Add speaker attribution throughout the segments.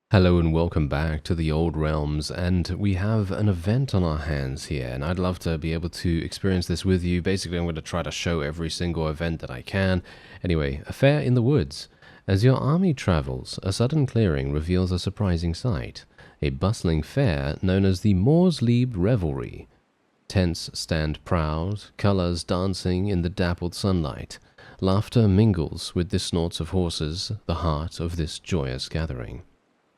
Speaker 1: Hello and welcome back to the old realms, and we have an event on our hands here, and I'd love to be able to experience this with you. Basically, I'm going to try to show every single event that I can. Anyway, a fair in the woods. As your army travels, a sudden clearing reveals a surprising sight. A bustling fair known as the moorsleeb revelry. Tents stand proud, colors dancing in the dappled sunlight. Laughter mingles with the snorts of horses, the heart of this joyous gathering.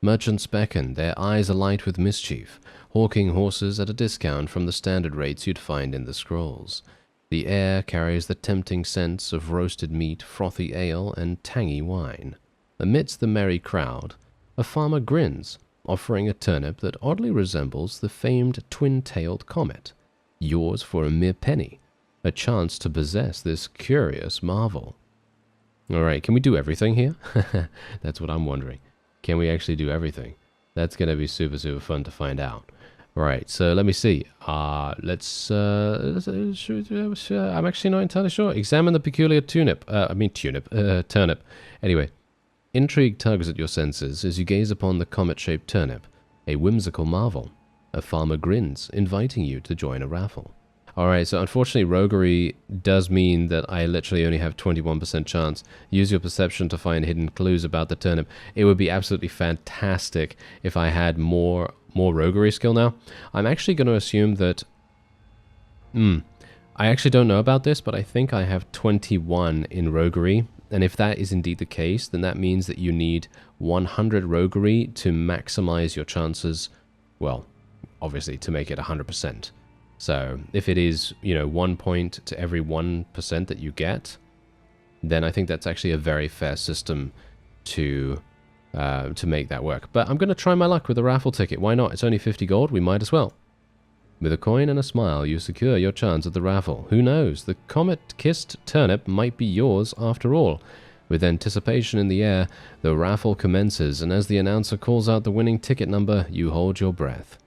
Speaker 1: Merchants beckon, their eyes alight with mischief, hawking horses at a discount from the standard rates you'd find in the scrolls. The air carries the tempting scents of roasted meat, frothy ale, and tangy wine. Amidst the merry crowd, a farmer grins, offering a turnip that oddly resembles the famed twin-tailed comet. Yours for a mere penny, a chance to possess this curious marvel. Alright, can we do everything here? That's what I'm wondering. Can we actually do everything? That's going to be super fun to find out. Right, so let me see. I'm actually not entirely sure. Examine the peculiar turnip. Anyway, intrigue tugs at your senses as you gaze upon the comet-shaped turnip. A whimsical marvel. A farmer grins, inviting you to join a raffle. Alright, so unfortunately roguery does mean that I literally only have 21% chance. Use your perception to find hidden clues about the turnip. It would be absolutely fantastic if I had more roguery skill now. I'm actually going to assume that... I actually don't know about this, but I think I have 21 in roguery. And if that is indeed the case, then that means that you need 100 roguery to maximize your chances. Well, obviously to make it 100%. So if it is, 1 point to every 1% that you get, then I think that's actually a very fair system to make that work. But I'm going to try my luck with a raffle ticket. Why not? It's only 50 gold. We might as well. With a coin and a smile, you secure your chance at the raffle. Who knows? The comet-kissed turnip might be yours after all. With anticipation in the air, the raffle commences, and as the announcer calls out the winning ticket number, you hold your breath.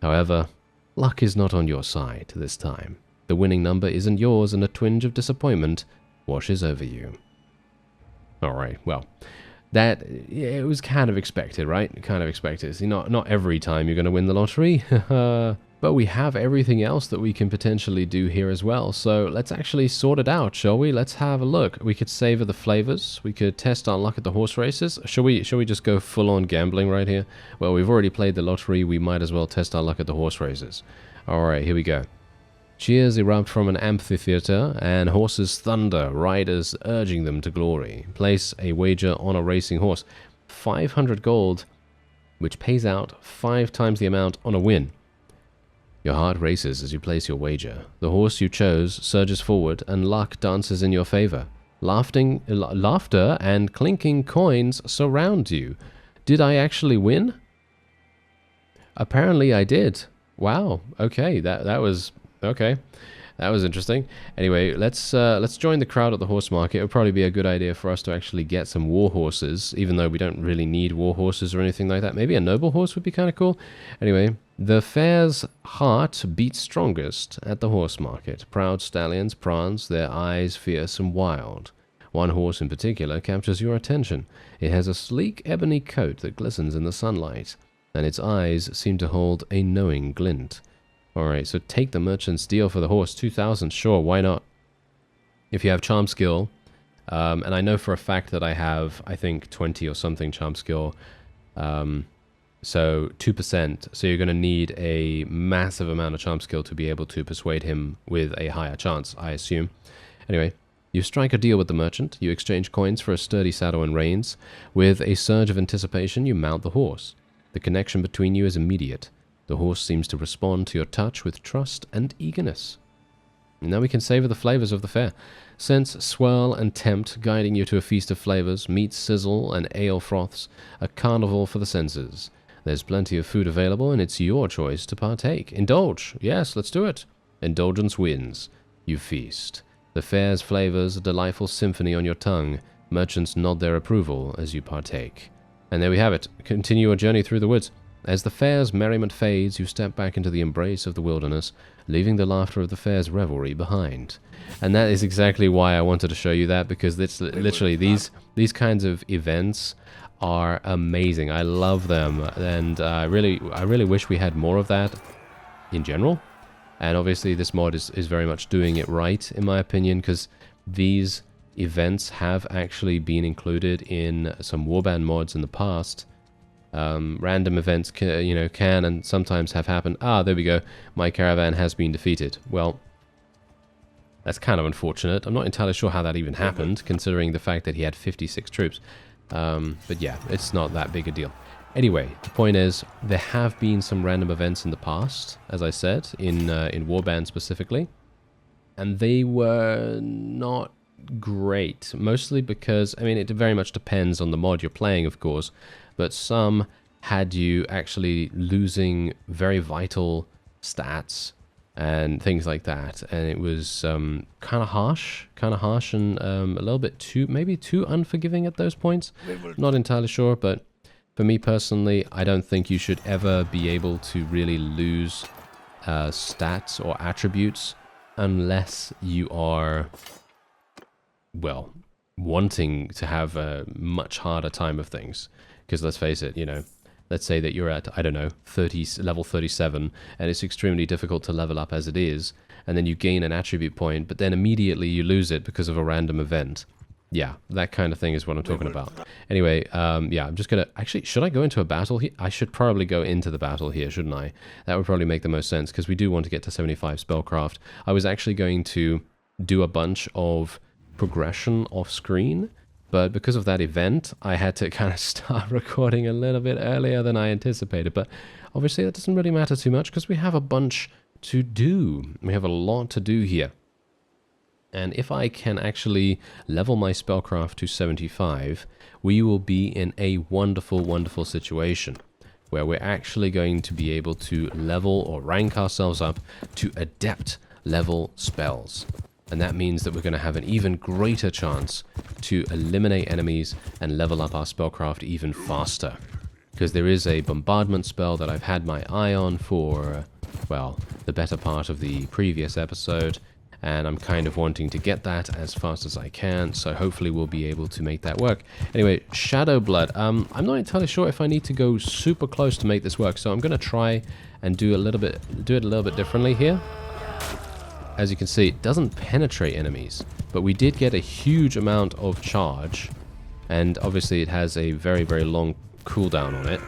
Speaker 1: However, luck is not on your side this time. The winning number isn't yours, and a twinge of disappointment washes over you. Alright, well, it was kind of expected, right? Kind of expected. Not every time you're going to win the lottery, but we have everything else that we can potentially do here as well. So let's actually sort it out, shall we? Let's have a look. We could savor the flavors. We could test our luck at the horse races. Shall we just go full-on gambling right here? Well, we've already played the lottery. We might as well test our luck at the horse races. All right, here we go. Cheers erupt from an amphitheater, and horses thunder, riders urging them to glory. Place a wager on a racing horse. 500 gold, which pays out 5 times the amount on a win. Your heart races as you place your wager. The horse you chose surges forward, and luck dances in your favor. Laughter and clinking coins surround you. Did I actually win? Apparently I did. Wow. Okay, that was okay. That was interesting. Anyway, let's join the crowd at the horse market. It would probably be a good idea for us to actually get some war horses, even though we don't really need war horses or anything like that. Maybe a noble horse would be kind of cool. Anyway, the fair's heart beats strongest at the horse market. Proud stallions prance, their eyes fierce and wild. One horse in particular captures your attention. It has a sleek ebony coat that glistens in the sunlight, and its eyes seem to hold a knowing glint. Alright, so take the merchant's deal for the horse. 2,000, sure, why not? If you have charm skill, and I know for a fact that I have, I think, 20 or something charm skill, so 2%, so you're going to need a massive amount of charm skill to be able to persuade him with a higher chance, I assume. Anyway, you strike a deal with the merchant, you exchange coins for a sturdy saddle and reins. With a surge of anticipation, you mount the horse. The connection between you is immediate. The horse seems to respond to your touch with trust and eagerness. Now we can savor the flavors of the fair. Scents swirl and tempt, guiding you to a feast of flavors, meats sizzle and ale froths, a carnival for the senses. There's plenty of food available, and it's your choice to partake. Indulge. Yes, let's do it. Indulgence wins. You feast. The fair's flavors, a delightful symphony on your tongue. Merchants nod their approval as you partake. And there we have it. Continue your journey through the woods. As the fair's merriment fades, you step back into the embrace of the wilderness, leaving the laughter of the fair's revelry behind. And that is exactly why I wanted to show you that, because it's literally these kinds of events are amazing. I love them, and I really wish we had more of that in general. And obviously this mod is very much doing it right, in my opinion, because these events have actually been included in some warband mods in the past. Random events can and sometimes have happened. Ah, there we go. My caravan has been defeated. Well, that's kind of unfortunate. I'm not entirely sure how that even happened, considering the fact that he had 56 troops. But yeah, it's not that big a deal. Anyway, the point is, there have been some random events in the past, as I said, in Warband specifically, and they were not great, mostly because, I mean, it very much depends on the mod you're playing, of course, but some had you actually losing very vital stats and things like that, and it was kind of harsh and a little bit maybe too unforgiving at those points. Not entirely sure, but for me personally, I don't think you should ever be able to really lose stats or attributes unless you are, well, wanting to have a much harder time of things. Because let's face it, let's say that you're at, I don't know, level 37, and it's extremely difficult to level up as it is, and then you gain an attribute point, but then immediately you lose it because of a random event. Yeah, that kind of thing is what I'm talking about. Anyway, yeah, I'm just going to... Actually, should I go into a battle here? I should probably go into the battle here, shouldn't I? That would probably make the most sense, because we do want to get to 75 spellcraft. I was actually going to do a bunch of progression off-screen, but because of that event, I had to kind of start recording a little bit earlier than I anticipated. But obviously, that doesn't really matter too much, because we have a bunch to do. We have a lot to do here. And if I can actually level my spellcraft to 75, we will be in a wonderful, wonderful situation where we're actually going to be able to level or rank ourselves up to adept level spells. And that means that we're going to have an even greater chance to eliminate enemies and level up our spellcraft even faster. Because there is a bombardment spell that I've had my eye on for, well, the better part of the previous episode. And I'm kind of wanting to get that as fast as I can, so hopefully we'll be able to make that work. Anyway, Shadow Blood. I'm not entirely sure if I need to go super close to make this work, so I'm going to try and do it a little bit differently here. As you can see, it doesn't penetrate enemies, but we did get a huge amount of charge, and obviously it has a very, very long cooldown on it.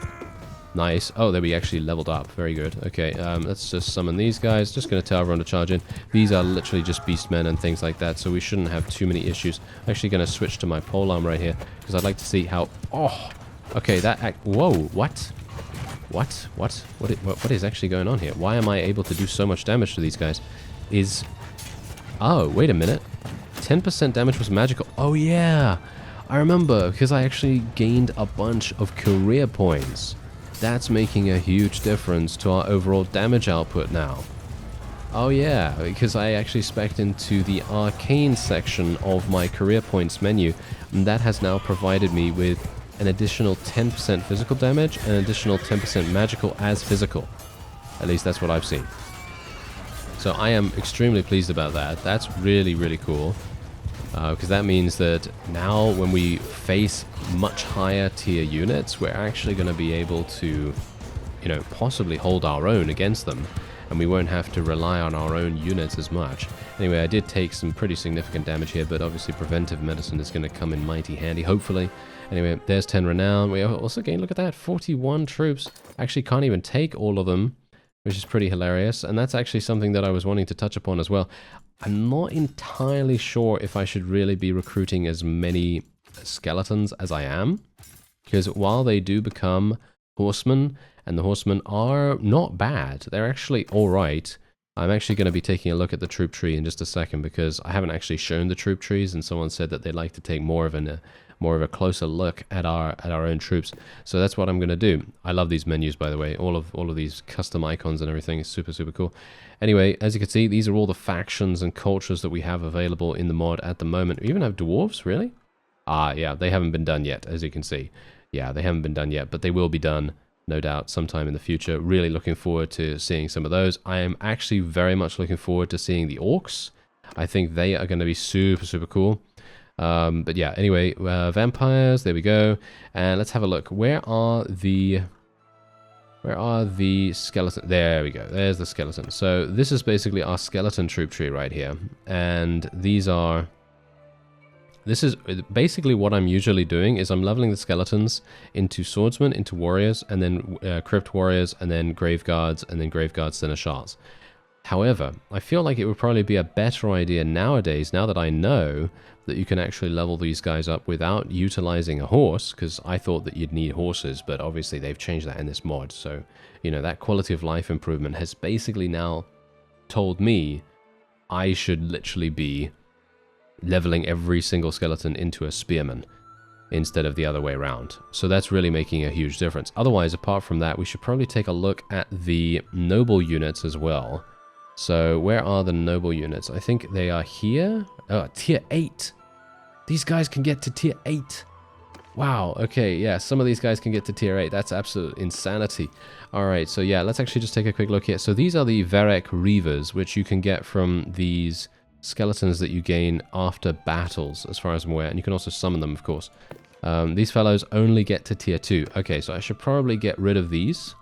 Speaker 1: Nice. Oh, there we actually leveled up. Very good. Okay, let's just summon these guys. Just going to tell everyone to charge in. These are literally just beastmen and things like that, so we shouldn't have too many issues. I'm actually going to switch to my polearm right here, because I'd like to see how... Oh! Okay, whoa, what? What is actually going on here? Why am I able to do so much damage to these guys? Oh, wait a minute. 10% damage was magical. Oh, yeah! I remember, because I actually gained a bunch of career points. That's making a huge difference to our overall damage output now. Oh yeah, because I actually spec'd into the arcane section of my career points menu, and that has now provided me with an additional 10% physical damage and an additional 10% magical as physical. At least that's what I've seen. So I am extremely pleased about that. That's really, really cool. Because that means that now when we face much higher tier units, we're actually going to be able to, possibly hold our own against them, and we won't have to rely on our own units as much. Anyway, I did take some pretty significant damage here, but obviously preventive medicine is going to come in mighty handy, hopefully. Anyway, there's 10 renown. We also gained, look at that, 41 troops. Actually can't even take all of them, which is pretty hilarious, and that's actually something that I was wanting to touch upon as well. I'm not entirely sure if I should really be recruiting as many skeletons as I am, because while they do become horsemen, and the horsemen are not bad, they're actually alright. I'm actually going to be taking a look at the troop tree in just a second, because I haven't actually shown the troop trees, and someone said that they'd like to take more of a closer look at our own troops. So that's what I'm going to do. I love these menus, by the way. All of these custom icons and everything is super, super cool. Anyway, as you can see, these are all the factions and cultures that we have available in the mod at the moment. We even have dwarves, really? Ah, yeah, they haven't been done yet, as you can see. Yeah, they haven't been done yet, but they will be done, no doubt, sometime in the future. Really looking forward to seeing some of those. I am actually very much looking forward to seeing the orcs. I think they are going to be super, super cool. But yeah, anyway, vampires, there we go. And let's have a look. Where are the skeletons? There we go. There's the skeleton. So this is basically our skeleton troop tree right here. And this is basically what I'm usually doing is I'm leveling the skeletons into swordsmen, into warriors, and then crypt warriors, and then grave guards, and then grave guards, then shards. However, I feel like it would probably be a better idea nowadays, now that I know that you can actually level these guys up without utilizing a horse, because I thought that you'd need horses, but obviously they've changed that in this mod. So, you know, that quality of life improvement has basically now told me I should literally be leveling every single skeleton into a spearman instead of the other way around. So that's really making a huge difference. Otherwise, apart from that, we should probably take a look at the noble units as well. So where are the noble units? I think they are here. Oh, tier 8. These guys can get to tier 8. Wow, okay, yeah, some of these guys can get to tier 8. That's absolute insanity. Alright, so yeah, let's actually just take a quick look here. So these are the Varek Reavers, which you can get from these skeletons that you gain after battles, as far as I'm aware. And you can also summon them, of course. These fellows only get to tier 2. Okay, so I should probably get rid of these,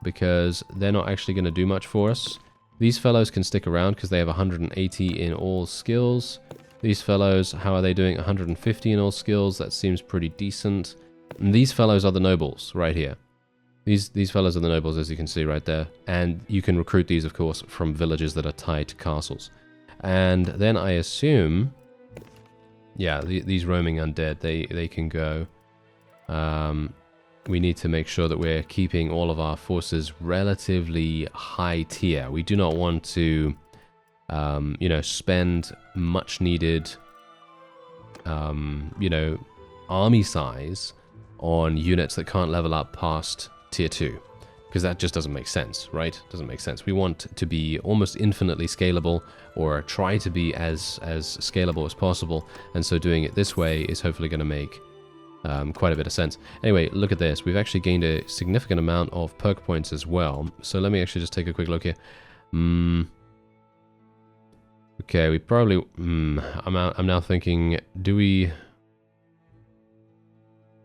Speaker 1: because they're not actually going to do much for us. These fellows can stick around because they have 180 in all skills. These fellows, how are they doing? 150 in all skills. That seems pretty decent. And these fellows are the nobles right here. These fellows are the nobles, as you can see right there. And you can recruit these, of course, from villages that are tied to castles. And then I assume, yeah, these roaming undead, they can go. We need to make sure that we're keeping all of our forces relatively high tier. We do not want to, you know, spend much needed, you know, army size on units that can't level up past tier 2. Because that just doesn't make sense, right? Doesn't make sense. We want to be almost infinitely scalable, or try to be as scalable as possible. And so doing it this way is hopefully going to make quite a bit of sense. Anyway, look at this. We've actually gained a significant amount of perk points as well. So let me actually just take a quick look here. Okay, we probably... I'm now thinking, do we...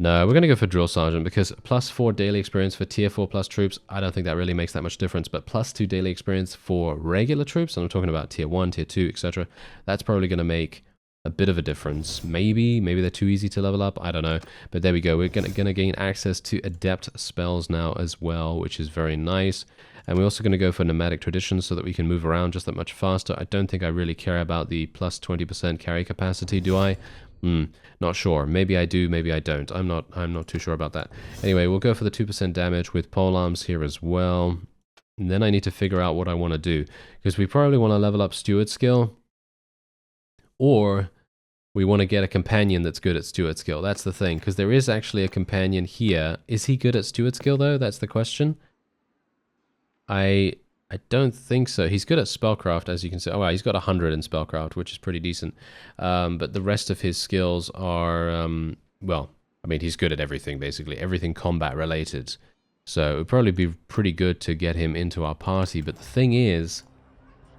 Speaker 1: No, we're going to go for Drill Sergeant, because +4 daily experience for tier 4 plus troops, I don't think that really makes that much difference, but +2 daily experience for regular troops, and I'm talking about tier 1, tier 2, etc., that's probably going to make a bit of a difference. Maybe they're too easy to level up, I don't know. But there we go, we're going to gain access to adept spells now as well, which is very nice. And we're also going to go for nomadic traditions so that we can move around just that much faster. I don't think I really care about the +20% carry capacity, do I? Not sure. Maybe I do, maybe I don't. I'm not too sure about that. Anyway, we'll go for the 2% damage with polearms here as well. And then I need to figure out what I want to do, because we probably want to level up steward skill, or we want to get a companion that's good at steward skill. That's the thing, because there is actually a companion here. Is he good at steward skill though? That's the question. I don't think so. He's good at spellcraft, as you can see. Oh wow, he's got 100 in spellcraft, which is pretty decent. But the rest of his skills are, well, I mean, he's good at everything, basically. Everything combat related. So it would probably be pretty good to get him into our party. But the thing is,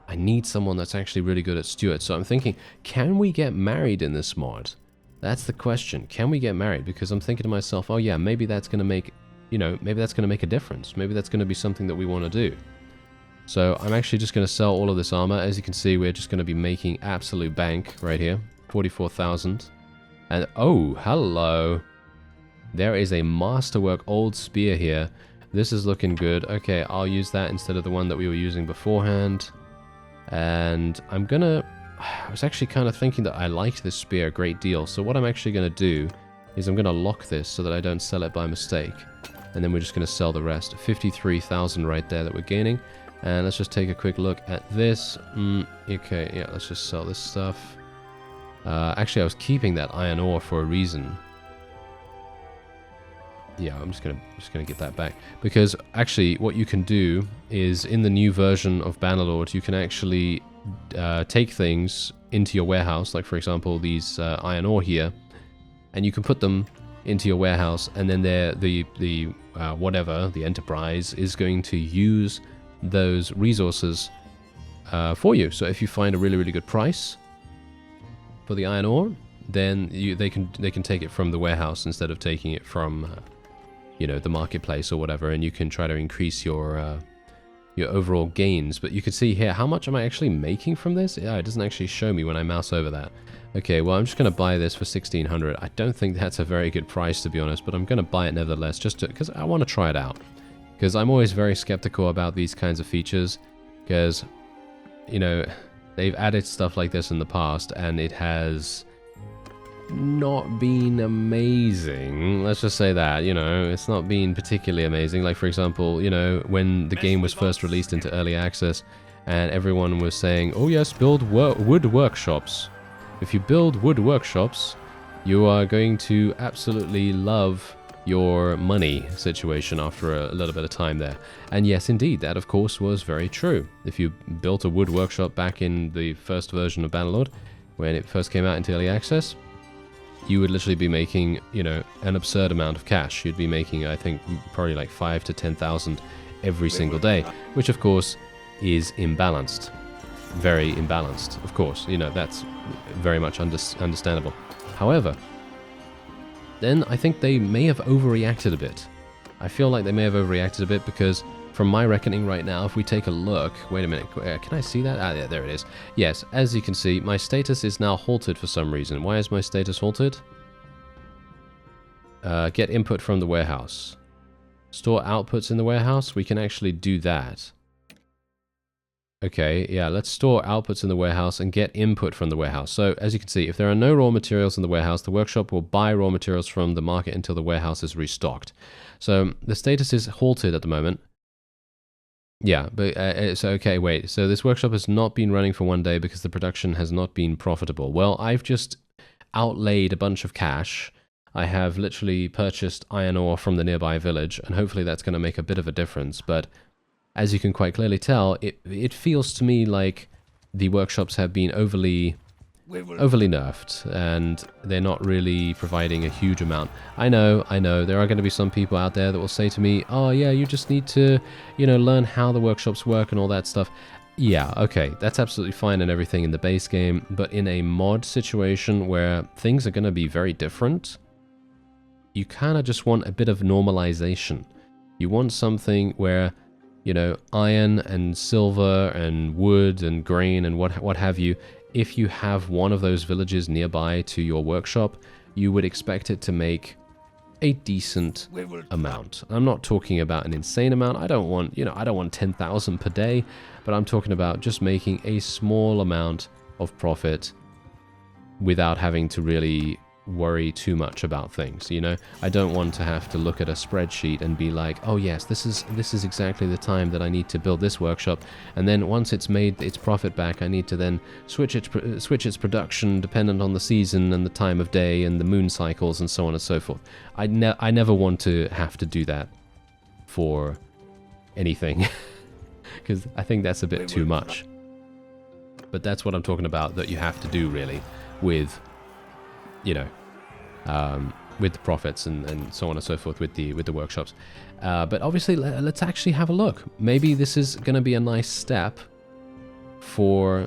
Speaker 1: I need someone that's actually really good at steward. So I'm thinking, can we get married in this mod? That's the question. Can we get married? Because I'm thinking to myself, oh yeah, maybe that's going to make, you know, maybe that's going to make a difference. Maybe that's going to be something that we want to do. So I'm actually just going to sell all of this armor. As you can see, we're just going to be making absolute bank right here. 44,000. And oh, hello. There is a masterwork old spear here. This is looking good. Okay, I'll use that instead of the one that we were using beforehand. And I'm going to... I was actually kind of thinking that I liked this spear a great deal. So what I'm actually going to do is I'm going to lock this so that I don't sell it by mistake. And then we're just going to sell the rest. 53,000 right there that we're gaining. And let's just take a quick look at this. Okay, yeah, let's just sell this stuff. Actually, I was keeping that iron ore for a reason. Yeah, I'm just gonna get that back, because actually, what you can do is in the new version of Bannerlord, you can actually take things into your warehouse, like for example these iron ore here, and you can put them into your warehouse, and then the enterprise is going to use those resources for you. So if you find a really good price for the iron ore, then they can take it from the warehouse instead of taking it from you know, the marketplace or whatever, and you can try to increase your overall gains. But you can see here, how much am I actually making from this? Yeah, it doesn't actually show me when I mouse over that. Okay, well, I'm just going to buy this for 1,600. I don't think that's a very good price, to be honest, but I'm going to buy it nevertheless, just because I want to try it out. Because I'm always very skeptical about these kinds of features, because, you know, they've added stuff like this in the past, and it has not been amazing. Let's just say that, you know, it's not been particularly amazing. Like, for example, you know, when the game was first released into early access, and everyone was saying, oh yes, build wood workshops. If you build wood workshops, you are going to absolutely love your money situation after a little bit of time there. And yes, indeed, that of course was very true. If you built a wood workshop back in the first version of Bannerlord, when it first came out into early access, you would literally be making, you know, an absurd amount of cash. You'd be making, I think, probably like 5,000 to 10,000 every single day, which of course is imbalanced. Very imbalanced, of course. You know, that's very much understandable. However, then I think they may have overreacted a bit. I feel like they may have overreacted a bit because, from my reckoning right now, if we take a look... Wait a minute, can I see that? Ah, yeah, there it is. Yes, as you can see, my status is now halted for some reason. Why is my status halted? Get input from the warehouse. Store outputs in the warehouse? We can actually do that. Okay, yeah, let's store outputs in the warehouse and get input from the warehouse. So, as you can see, if there are no raw materials in the warehouse, the workshop will buy raw materials from the market until the warehouse is restocked. So, the status is halted at the moment. Yeah, but so, okay, wait. So, this workshop has not been running for 1 day because the production has not been profitable. Well, I've just outlaid a bunch of cash. I have literally purchased iron ore from the nearby village, and hopefully that's going to make a bit of a difference, but... as you can quite clearly tell, it feels to me like the workshops have been overly nerfed, and they're not really providing a huge amount. I know, there are going to be some people out there that will say to me, oh yeah, you just need to, you know, learn how the workshops work and all that stuff. Yeah, okay, that's absolutely fine and everything in the base game, but in a mod situation where things are going to be very different, you kind of just want a bit of normalization. You want something where, you know, iron and silver and wood and grain and what have you, if you have one of those villages nearby to your workshop, you would expect it to make a decent amount. I'm not talking about an insane amount. I don't want, you know, I don't want 10,000 per day, but I'm talking about just making a small amount of profit without having to really worry too much about things, you know. I don't want to have to look at a spreadsheet and be like, oh yes, this is exactly the time that I need to build this workshop, and then once it's made its profit back, I need to then switch its production dependent on the season and the time of day and the moon cycles and so on and so forth. I never want to have to do that for anything because I think that's a bit too much. But that's what I'm talking about, that you have to do really with, you know, with the profits and so on and so forth with the workshops. But obviously, let's actually have a look. Maybe this is going to be a nice step for,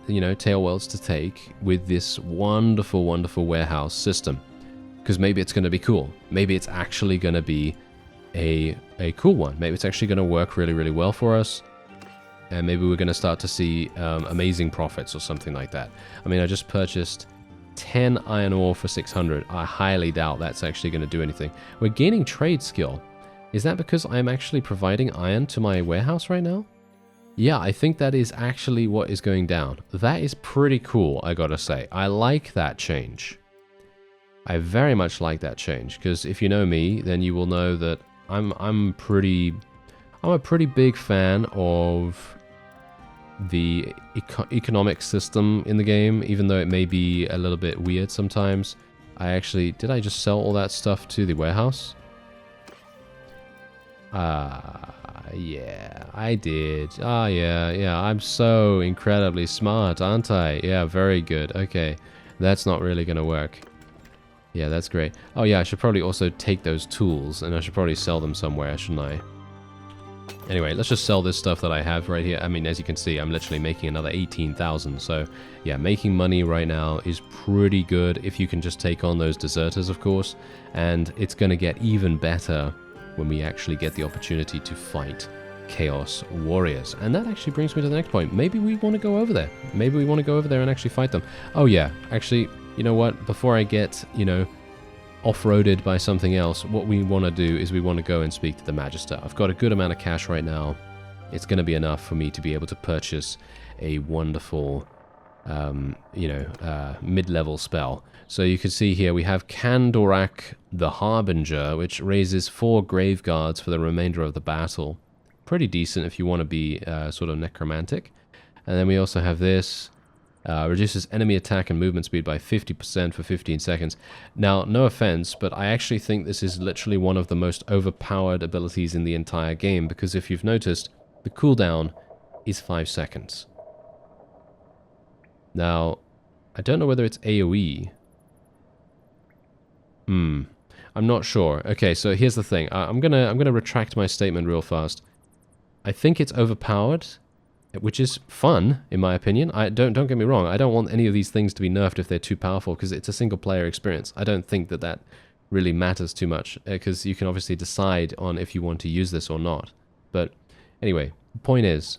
Speaker 1: you know, Tailworlds to take with this wonderful, wonderful warehouse system. Because maybe it's going to be cool. Maybe it's actually going to be a cool one. Maybe it's actually going to work really, really well for us. And maybe we're going to start to see amazing profits or something like that. I mean, I just purchased 10 iron ore for 600. I highly doubt that's actually going to do anything. We're gaining trade skill. Is that because I'm actually providing iron to my warehouse right now? Yeah, I think that is actually what is going down. That is pretty cool, I gotta say. I like that change. I very much like that change, because if you know me, then you will know that I'm a pretty big fan of the economic system in the game, even though it may be a little bit weird sometimes. Did I just sell all that stuff to the warehouse? Yeah, I did. Yeah, I'm so incredibly smart, aren't I? Yeah, very good. Okay, that's not really gonna work. Yeah, that's great. Oh yeah, I should probably also take those tools, and I should probably sell them somewhere, shouldn't I? Anyway, let's just sell this stuff that I have right here. I mean, as you can see, I'm literally making another 18,000. So, yeah, making money right now is pretty good if you can just take on those deserters, of course. And it's going to get even better when we actually get the opportunity to fight Chaos Warriors. And that actually brings me to the next point. Maybe we want to go over there. Maybe we want to go over there and actually fight them. Oh, yeah. Actually, you know what? Before I get, you know, off-roaded by something else, what we want to do is we want to go and speak to the Magister. I've got a good amount of cash right now. It's going to be enough for me to be able to purchase a wonderful, mid-level spell. So you can see here we have Kandorak the Harbinger, which raises 4 grave guards for the remainder of the battle. Pretty decent if you want to be sort of necromantic. And then we also have this. Reduces enemy attack and movement speed by 50% for 15 seconds. Now, no offense, but I actually think this is literally one of the most overpowered abilities in the entire game, because if you've noticed, the cooldown is 5 seconds. Now, I don't know whether it's AoE. I'm not sure. Okay, so here's the thing. I'm gonna retract my statement real fast. I think it's overpowered, which is fun, in my opinion. Don't get me wrong. I don't want any of these things to be nerfed if they're too powerful, because it's a single-player experience. I don't think that really matters too much, because you can obviously decide on if you want to use this or not. But anyway, the point is,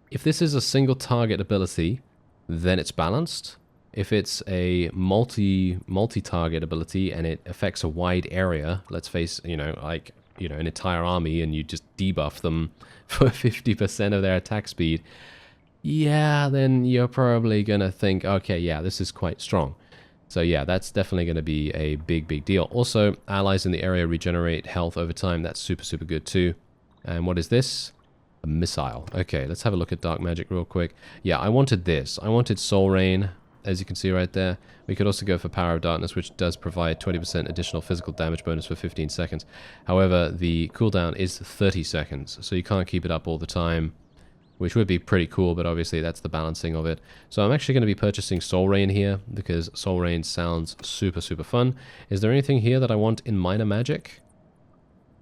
Speaker 1: if this is a single-target ability, then it's balanced. If it's a multi-target ability and it affects a wide area, let's face, like, an entire army, and you just debuff them for 50% of their attack speed, yeah, then you're probably going to think, okay, yeah, this is quite strong. So yeah, that's definitely going to be a big deal. Also, allies in the area regenerate health over time. That's super good too. And what is this? A missile. Okay, let's have a look at dark magic real quick. Yeah, I wanted this. I wanted Soul Rain, as you can see right there. We could also go for Power of Darkness, which does provide 20% additional physical damage bonus for 15 seconds. However, the cooldown is 30 seconds, so you can't keep it up all the time, which would be pretty cool, but obviously that's the balancing of it. So I'm actually going to be purchasing Soul Rain here, because Soul Rain sounds super fun. Is there anything here that I want in minor magic?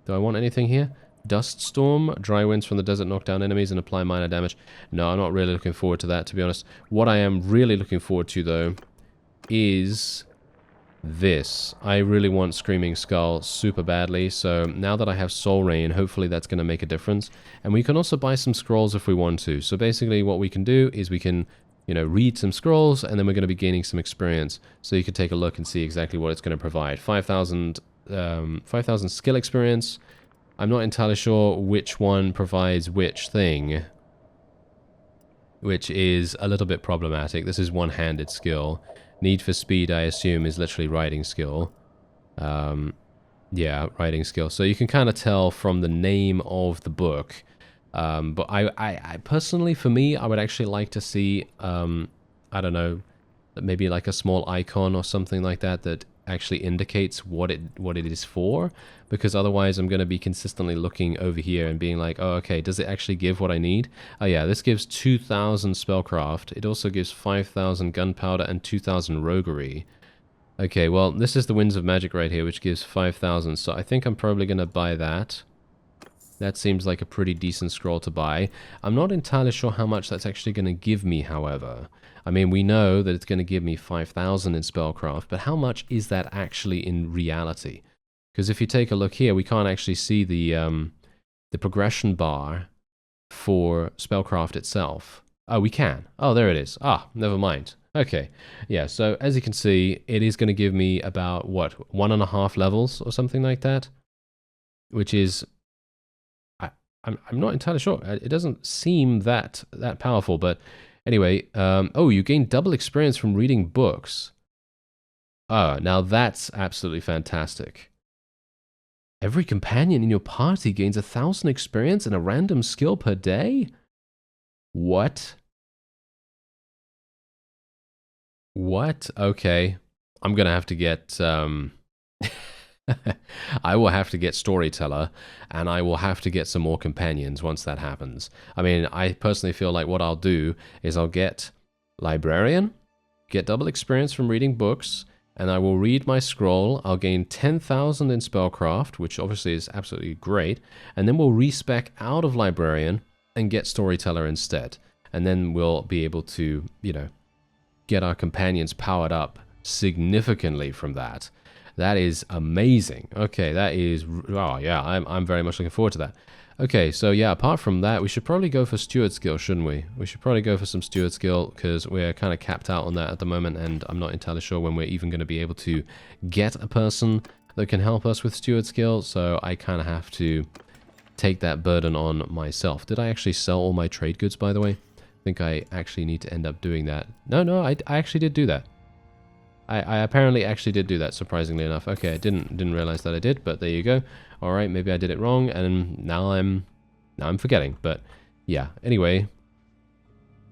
Speaker 1: Do I want anything here? Dust Storm, dry winds from the desert knock down enemies and apply minor damage. No, I'm not really looking forward to that, to be honest. What I am really looking forward to, though, is this. I really want Screaming Skull super badly, so now that I have Soul Rain, hopefully that's going to make a difference. And we can also buy some scrolls if we want to. So basically what we can do is we can, read some scrolls, and then we're going to be gaining some experience. So you can take a look and see exactly what it's going to provide. 5,000 skill experience. I'm not entirely sure which one provides which thing, which is a little bit problematic. This is one-handed skill. Need for speed, I assume, is literally riding skill. Yeah, riding skill. So you can kind of tell from the name of the book. But I personally, for me, I would actually like to see, I don't know, maybe like a small icon or something like that that actually indicates what it is for, because otherwise I'm going to be consistently looking over here and being like, oh, okay, does it actually give what I need? Oh yeah, this gives 2,000 spellcraft. It also gives 5,000 gunpowder and 2,000 roguery. Okay, well, this is the Winds of Magic right here, which gives 5,000, so I think I'm probably going to buy that. That seems like a pretty decent scroll to buy. I'm not entirely sure how much that's actually going to give me, however. I mean, we know that it's going to give me 5,000 in spellcraft, but how much is that actually in reality? Because if you take a look here, we can't actually see the progression bar for spellcraft itself. Oh, we can. Oh, there it is. Ah, never mind. Okay. Yeah, so as you can see, it is going to give me about, what, 1.5 levels or something like that? Which is... I'm not entirely sure. It doesn't seem that powerful, but... Anyway, oh, you gain double experience from reading books. Oh, now that's absolutely fantastic. Every companion in your party gains 1,000 experience and a random skill per day? What? What? Okay. I'm gonna have to get, I will have to get Storyteller, and I will have to get some more companions once that happens. I mean, I personally feel like what I'll do is I'll get Librarian, get double experience from reading books, and I will read my scroll. I'll gain 10,000 in Spellcraft, which obviously is absolutely great, and then we'll respec out of Librarian and get Storyteller instead. And then we'll be able to, you know, get our companions powered up significantly from that. That is amazing. Okay, that is... Oh, yeah, I'm very much looking forward to that. Okay, so yeah, apart from that, we should probably go for Steward Skill, shouldn't we? We should probably go for some Steward Skill, because we're kind of capped out on that at the moment, and I'm not entirely sure when we're even going to be able to get a person that can help us with Steward Skill, so I kind of have to take that burden on myself. Did I actually sell all my trade goods, by the way? I think I actually need to end up doing that. No, I actually did do that. I apparently actually did do that, surprisingly enough. Okay, I didn't realize that I did, but there you go. All right, maybe I did it wrong, and now I'm forgetting. But yeah, anyway,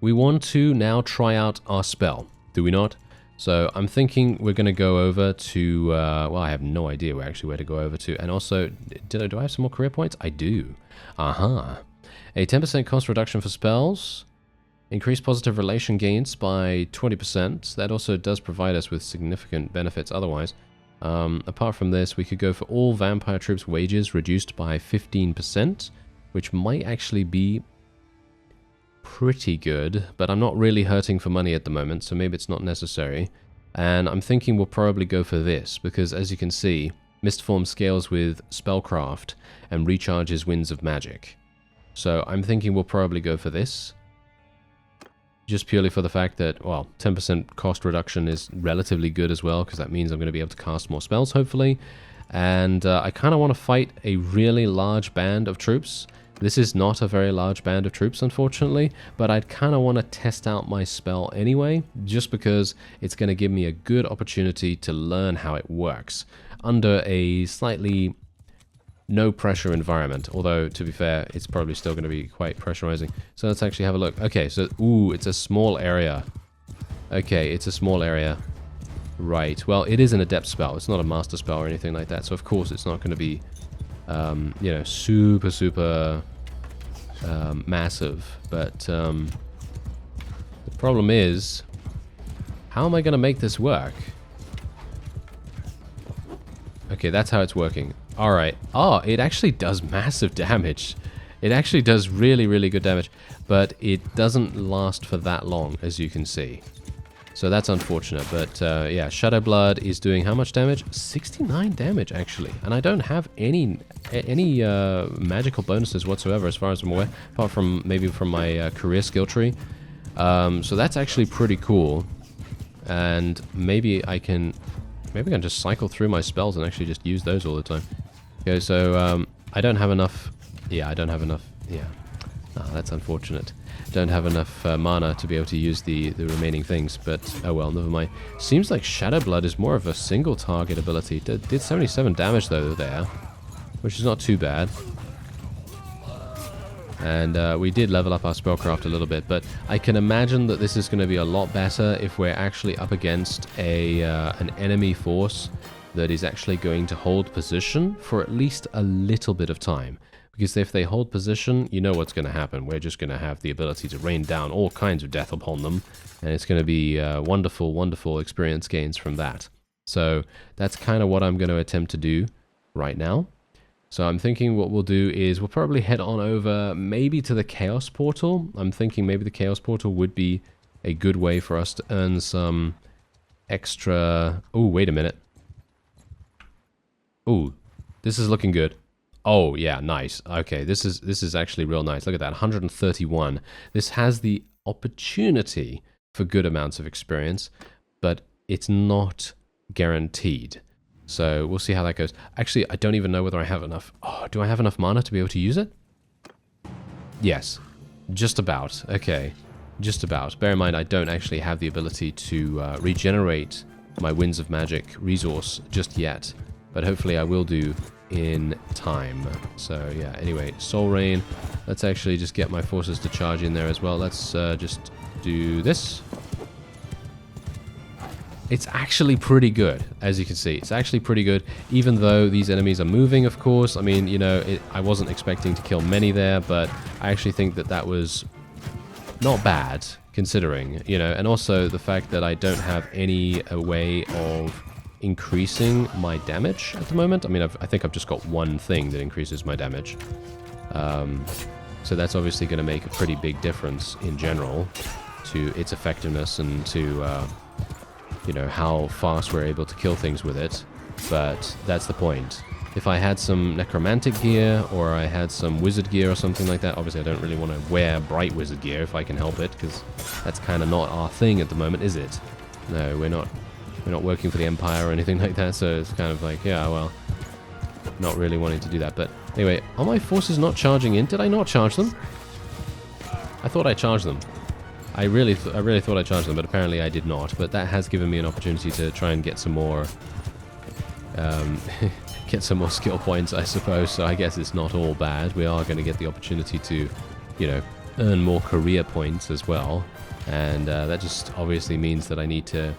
Speaker 1: we want to now try out our spell, do we not? So I'm thinking we're going to go over to, well, I have no idea where to go over to. And also, do I have some more career points? I do. A 10% cost reduction for spells. Increased positive relation gains by 20%. That also does provide us with significant benefits otherwise. Apart from this, we could go for all vampire troops' wages reduced by 15%, which might actually be pretty good, but I'm not really hurting for money at the moment, so maybe it's not necessary. And I'm thinking we'll probably go for this, because as you can see, Mistform scales with Spellcraft and recharges Winds of Magic. So I'm thinking we'll probably go for this. Just purely for the fact that, well, 10% cost reduction is relatively good as well, because that means I'm going to be able to cast more spells, hopefully. And I kind of want to fight a really large band of troops. This is not a very large band of troops, unfortunately, but I'd kind of want to test out my spell anyway, just because it's going to give me a good opportunity to learn how it works under a slightly no-pressure environment, although, to be fair, it's probably still going to be quite pressurizing. So let's actually have a look. Okay, so, ooh, it's a small area. Okay, it's a small area. Right, well, it is an adept spell. It's not a master spell or anything like that, so of course it's not going to be, you know, super massive. But the problem is, how am I going to make this work? Okay, that's how it's working. Alright. Oh, it actually does massive damage. It actually does really good damage, but it doesn't last for that long, as you can see. So that's unfortunate, but yeah, Shadow Blood is doing how much damage? 69 damage, actually. And I don't have any magical bonuses whatsoever, as far as I'm aware, apart from maybe from my career skill tree. So that's actually pretty cool. And maybe I can just cycle through my spells and actually just use those all the time. Okay, so I don't have enough. Yeah, I don't have enough. Yeah, oh, that's unfortunate. Don't have enough mana to be able to use the remaining things, but oh well, never mind. Seems like Shadow Blood is more of a single target ability. Did 77 damage though there, which is not too bad. And we did level up our spellcraft a little bit, but I can imagine that this is going to be a lot better if we're actually up against an enemy force that is actually going to hold position for at least a little bit of time. Because if they hold position, you know what's going to happen. We're just going to have the ability to rain down all kinds of death upon them, and it's going to be wonderful experience gains from that. So that's kind of what I'm going to attempt to do right now. So I'm thinking what we'll do is we'll probably head on over maybe to the Chaos Portal. I'm thinking maybe the Chaos Portal would be a good way for us to earn some extra... Oh, wait a minute. Oh, this is looking good. Oh, yeah, nice. Okay, this is actually real nice. Look at that, 131. This has the opportunity for good amounts of experience, but it's not guaranteed. So we'll see how that goes. Actually, I don't even know whether I have enough. Oh, do I have enough mana to be able to use it? Yes, just about. Okay, just about. Bear in mind, I don't actually have the ability to regenerate my Winds of Magic resource just yet, but hopefully I will do in time. So yeah, anyway, Soul Rain. Let's actually just get my forces to charge in there as well. Let's just do this. It's actually pretty good, as you can see. It's actually pretty good, even though these enemies are moving, of course. I mean, you know, I wasn't expecting to kill many there, but I actually think that that was not bad, considering, you know, and also the fact that I don't have any way of increasing my damage at the moment. I mean, I think I've just got one thing that increases my damage. So that's obviously going to make a pretty big difference in general to its effectiveness and to, you know, how fast we're able to kill things with it. But that's the point. If I had some necromantic gear or I had some wizard gear or something like that, obviously I don't really want to wear bright wizard gear if I can help it, because that's kind of not our thing at the moment, is it? No, we're not working for the Empire or anything like that, so it's kind of like, yeah, well, not really wanting to do that. But anyway, are my forces not charging in? Did I not charge them? I thought I charged them. I really thought I charged them, but apparently I did not. But that has given me an opportunity to try and get some more get some more skill points, I suppose. So I guess it's not all bad. We are going to get the opportunity to, you know, earn more career points as well. And that just obviously means that I need to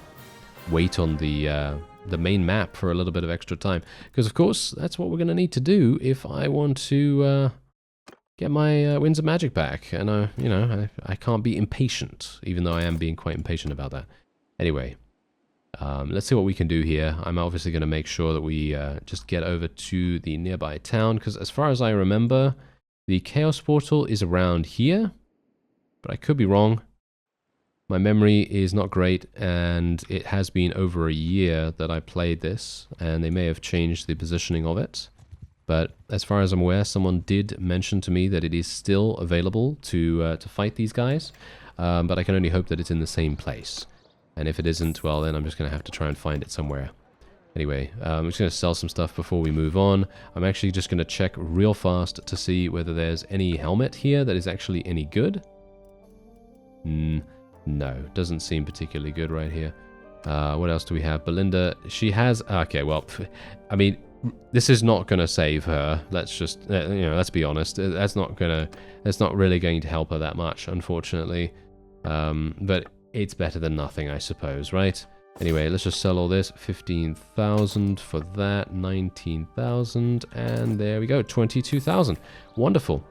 Speaker 1: wait on the main map for a little bit of extra time. Because, of course, that's what we're going to need to do if I want to get my Winds of Magic back. And, you know, I can't be impatient, even though I am being quite impatient about that. Anyway, let's see what we can do here. I'm obviously going to make sure that we just get over to the nearby town. Because as far as I remember, the Chaos Portal is around here. But I could be wrong. My memory is not great, and it has been over a year that I played this, and they may have changed the positioning of it. But as far as I'm aware, someone did mention to me that it is still available to fight these guys, but I can only hope that it's in the same place. And if it isn't, well, then I'm just going to have to try and find it somewhere. Anyway, I'm just going to sell some stuff before we move on. I'm actually just going to check real fast to see whether there's any helmet here that is actually any good. No, doesn't seem particularly good right here. What else do we have? Belinda, she has... Okay, well, I mean, this is not going to save her. Let's just, you know, let's be honest. That's not really going to help her that much, unfortunately. But it's better than nothing, I suppose, right? Anyway, let's just sell all this. 15,000 for that, 19,000, and there we go, 22,000. Wonderful.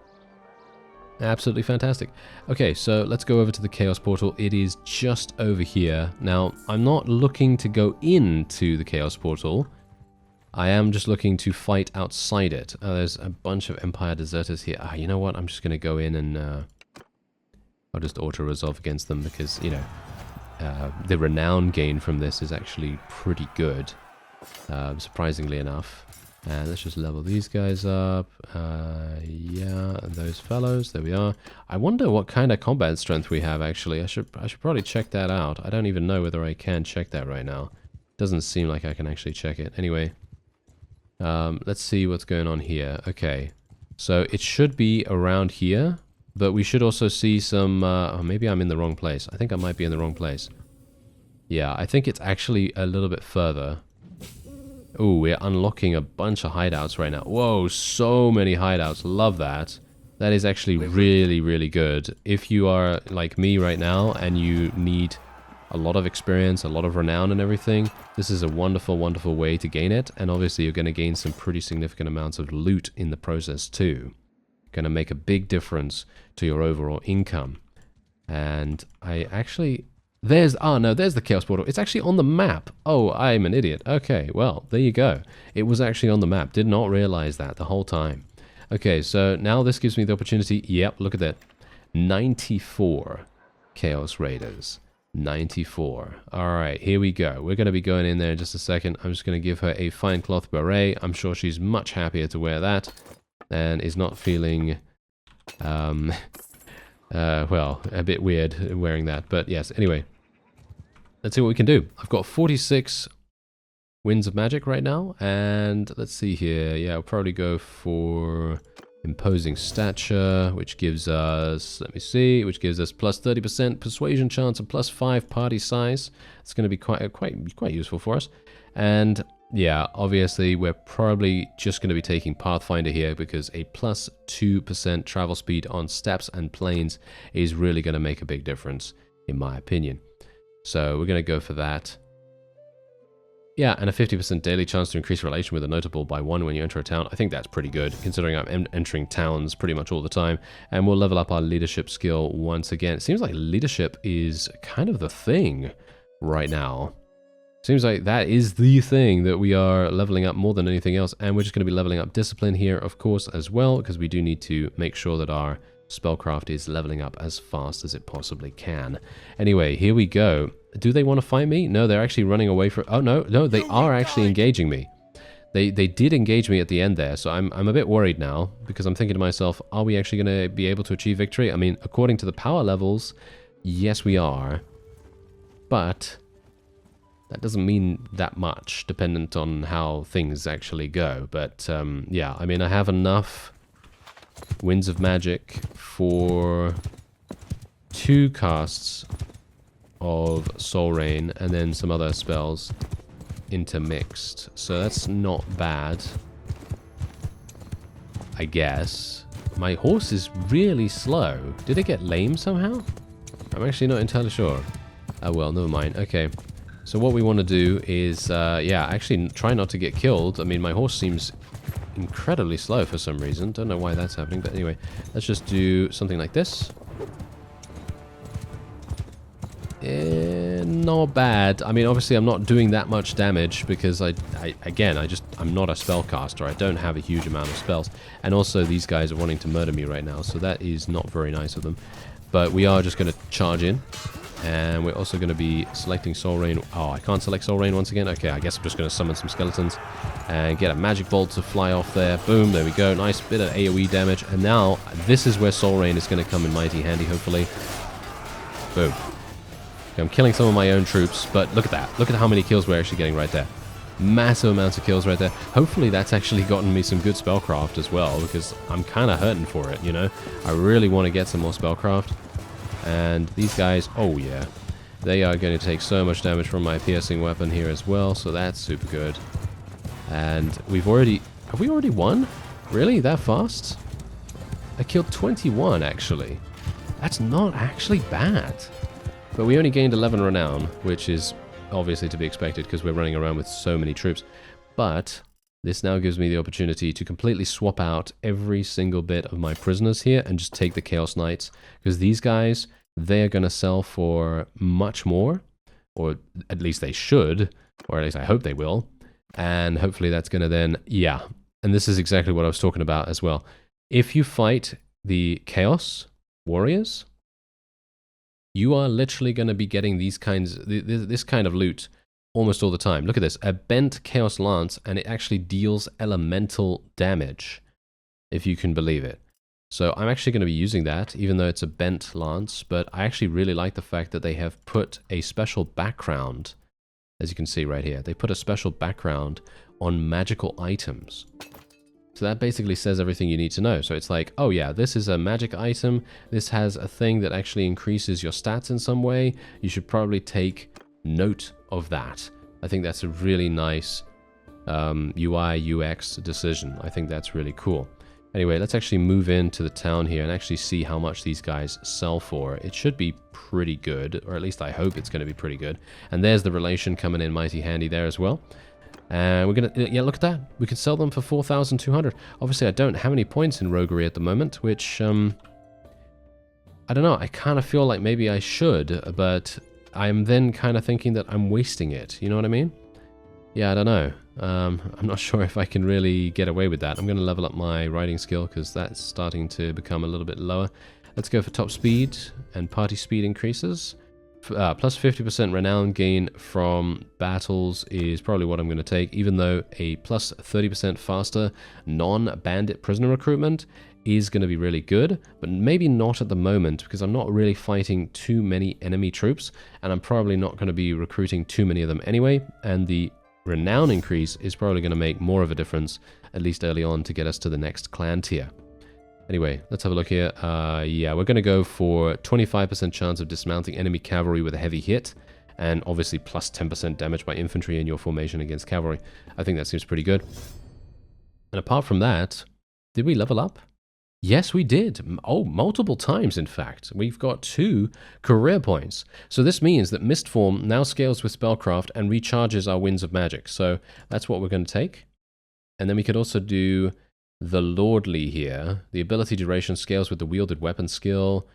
Speaker 1: Absolutely fantastic. Okay, so let's go over to the Chaos Portal. It is just over here. Now, I'm not looking to go into the Chaos Portal. I am just looking to fight outside it. There's a bunch of Empire deserters here. You know what? I'm just going to go in and I'll just auto-resolve against them because, you know, the renown gain from this is actually pretty good, surprisingly enough. And let's just level these guys up. Yeah, and those fellows. There we are. I wonder what kind of combat strength we have, actually. I should probably check that out. I don't even know whether I can check that right now. Doesn't seem like I can actually check it. Anyway, let's see what's going on here. Okay, so it should be around here, but we should also see some... oh, maybe I'm in the wrong place. I think I might be in the wrong place. Yeah, I think it's actually a little bit further. Ooh, we're unlocking a bunch of hideouts right now. Whoa, so many hideouts. Love that. That is actually really, really good. If you are like me right now and you need a lot of experience, a lot of renown and everything, this is a wonderful, wonderful way to gain it. And obviously you're going to gain some pretty significant amounts of loot in the process too. Going to make a big difference to your overall income. And I actually... There's the Chaos Portal. It's actually on the map. Oh, I'm an idiot. Okay, well, there you go. It was actually on the map. Did not realize that the whole time. Okay, so now this gives me the opportunity. Yep, look at that. 94 Chaos Raiders. 94. Alright, here we go. We're going to be going in there in just a second. I'm just going to give her a fine cloth beret. I'm sure she's much happier to wear that. And is not feeling... well, a bit weird wearing that. But yes, anyway. Let's see what we can do. I've got 46 Winds of Magic right now. And let's see here. Yeah, I'll probably go for Imposing Stature, which gives us, let me see, which gives us plus 30% persuasion chance and plus 5 party size. It's going to be quite useful for us. And yeah, obviously we're probably just going to be taking Pathfinder here because a plus 2% travel speed on steppes and plains is really going to make a big difference, in my opinion. So we're going to go for that. Yeah, and a 50% daily chance to increase relation with a notable by 1 when you enter a town. I think that's pretty good, considering I'm entering towns pretty much all the time. And we'll level up our leadership skill once again. It seems like leadership is kind of the thing right now. Seems like that is the thing that we are leveling up more than anything else. And we're just going to be leveling up discipline here, of course, as well, because we do need to make sure that our spellcraft is leveling up as fast as it possibly can. Anyway, here we go. Do they want to fight me? No, they're actually running away from... Oh, no, they are actually engaging me. They did engage me at the end there, so I'm a bit worried now, because I'm thinking to myself, are we actually going to be able to achieve victory? I mean, according to the power levels, yes, we are. But that doesn't mean that much, dependent on how things actually go. But, yeah, I mean, I have enough Winds of Magic for 2 casts of Soul Rain, and then some other spells intermixed. So that's not bad, I guess. My horse is really slow. Did it get lame somehow? I'm actually not entirely sure. Oh well, never mind. Okay. So what we want to do is, yeah, actually try not to get killed. I mean, my horse seems incredibly slow for some reason. Don't know why that's happening, but anyway, let's just do something like this. Not bad. I mean, obviously I'm not doing that much damage because I'm not a spellcaster. I don't have a huge amount of spells. And also these guys are wanting to murder me right now, so that is not very nice of them. But we are just going to charge in. And we're also going to be selecting Soul Rain. Oh, I can't select Soul Rain once again. Okay, I guess I'm just going to summon some skeletons and get a magic bolt to fly off there. Boom, there we go. Nice bit of AoE damage. And now this is where Soul Rain is going to come in mighty handy, hopefully. Boom. Okay, I'm killing some of my own troops, but look at that. Look at how many kills we're actually getting right there. Massive amounts of kills right there. Hopefully that's actually gotten me some good spellcraft as well, because I'm kind of hurting for it, you know? I really want to get some more spellcraft. And these guys, oh yeah, they are going to take so much damage from my piercing weapon here as well, so that's super good. And have we already won? Really? That fast? I killed 21, actually. That's not actually bad. But we only gained 11 renown, which is obviously to be expected because we're running around with so many troops. But this now gives me the opportunity to completely swap out every single bit of my prisoners here and just take the Chaos Knights. Because these guys, they're going to sell for much more. Or at least they should. Or at least I hope they will. And hopefully that's going to then, yeah. And this is exactly what I was talking about as well. If you fight the Chaos Warriors, you are literally going to be getting these kinds, this kind of loot almost all the time. Look at this, a bent Chaos Lance, and it actually deals elemental damage, if you can believe it. So I'm actually going to be using that, even though it's a bent lance, but I actually really like the fact that they have put a special background, as you can see right here. They put a special background on magical items. So that basically says everything you need to know. So it's like, oh yeah, this is a magic item. This has a thing that actually increases your stats in some way. You should probably take note of that. I think that's a really nice UI, UX decision. I think that's really cool. Anyway, let's actually move into the town here and actually see how much these guys sell for. It should be pretty good, or at least I hope it's going to be pretty good. And there's the relation coming in mighty handy there as well. And we're gonna, yeah, look at that. We can sell them for 4,200. Obviously, I don't have any points in roguery at the moment, which, I don't know. I kind of feel like maybe I should, but I'm then kind of thinking that I'm wasting it. You know what I mean? Yeah, I don't know. I'm not sure if I can really get away with that. I'm going to level up my riding skill because that's starting to become a little bit lower. Let's go for top speed and party speed increases. Plus 50% renown gain from battles is probably what I'm going to take, even though a plus 30% faster non-bandit prisoner recruitment is going to be really good, but maybe not at the moment because I'm not really fighting too many enemy troops, and I'm probably not going to be recruiting too many of them anyway, and the renown increase is probably going to make more of a difference, at least early on, to get us to the next clan tier. Anyway, let's have a look here. Yeah, we're going to go for 25% chance of dismounting enemy cavalry with a heavy hit, and obviously plus 10% damage by infantry in your formation against cavalry. I think that seems pretty good. And apart from that, did we level up? Yes, we did. Oh, multiple times, in fact. We've got 2 career points. So this means that Mistform now scales with Spellcraft and recharges our Winds of Magic. So that's what we're going to take. And then we could also do the Lordly here. The ability duration scales with the wielded weapon skill.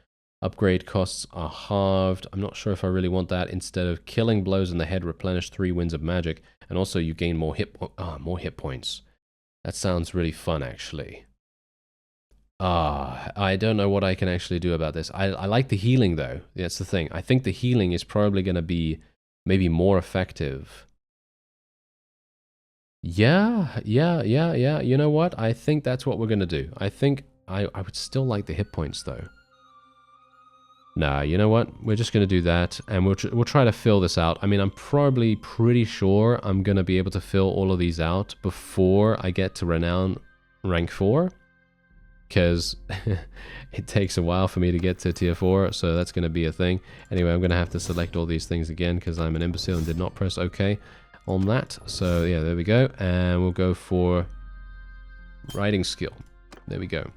Speaker 1: Upgrade costs are halved. I'm not sure if I really want that. Instead of killing blows in the head, replenish 3 winds of magic. And also you gain more hit points. That sounds really fun, actually. I don't know what I can actually do about this. I like the healing, though. That's the thing. I think the healing is probably going to be maybe more effective. Yeah. You know what? I think that's what we're going to do. I think I would still like the hit points, though. Nah, you know what? We're just going to do that, and we'll try to fill this out. I mean, I'm probably pretty sure I'm going to be able to fill all of these out before I get to Renown rank 4. Because it takes a while for me to get to tier 4, so that's going to be a thing. Anyway, I'm going to have to select all these things again because I'm an imbecile and did not press OK on that. So yeah, there we go. And we'll go for riding skill. There we go.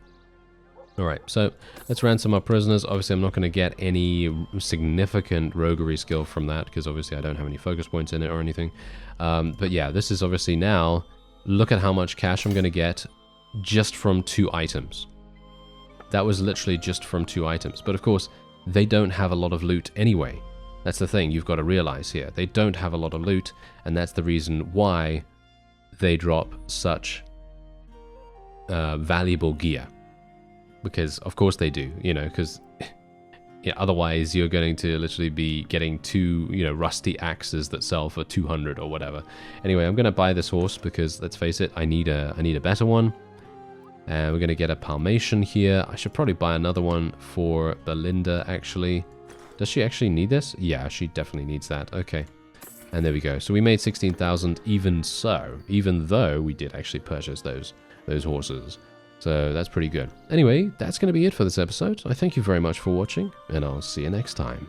Speaker 1: Alright, so let's ransom our prisoners. Obviously, I'm not going to get any significant roguery skill from that because obviously I don't have any focus points in it or anything. But yeah, this is obviously now, look at how much cash I'm going to get just from 2 items. That was literally just from 2 items. But of course, they don't have a lot of loot anyway. That's the thing you've got to realize here. They don't have a lot of loot, and that's the reason why they drop such valuable gear. Because, of course they do, you know, because yeah, otherwise you're going to literally be getting 2, you know, rusty axes that sell for 200 or whatever. Anyway, I'm going to buy this horse because, let's face it, I need a better one. And we're going to get a Palmation here. I should probably buy another one for Belinda, actually. Does she actually need this? Yeah, she definitely needs that. Okay. And there we go. So we made 16,000 even so, even though we did actually purchase those horses. So that's pretty good. Anyway, that's going to be it for this episode. I thank you very much for watching, and I'll see you next time.